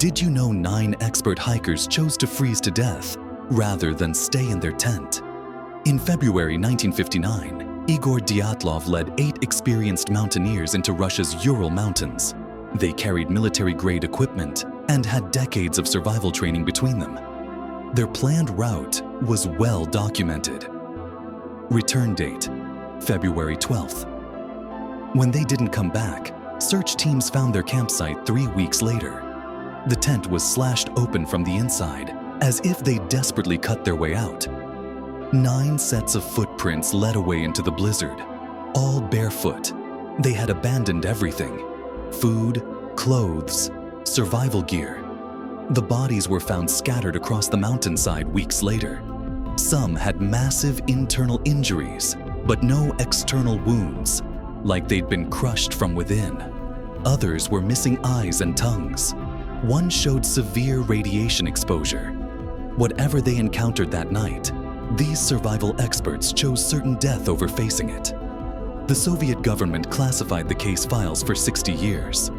Did you know 9 expert hikers chose to freeze to death rather than stay in their tent? In February 1959, Igor Dyatlov led 8 experienced mountaineers into Russia's Ural Mountains. They carried military-grade equipment and had decades of survival training between them. Their planned route was well documented. Return date, February 12th. When they didn't come back, search teams found their campsite 3 weeks later. The tent was slashed open from the inside, as if they desperately cut their way out. 9 sets of footprints led away into the blizzard, all barefoot. They had abandoned everything: food, clothes, survival gear. The bodies were found scattered across the mountainside weeks later. Some had massive internal injuries, but no external wounds, like they'd been crushed from within. Others were missing eyes and tongues. One showed severe radiation exposure. Whatever they encountered that night, these survival experts chose certain death over facing it. The Soviet government classified the case files for 60 years.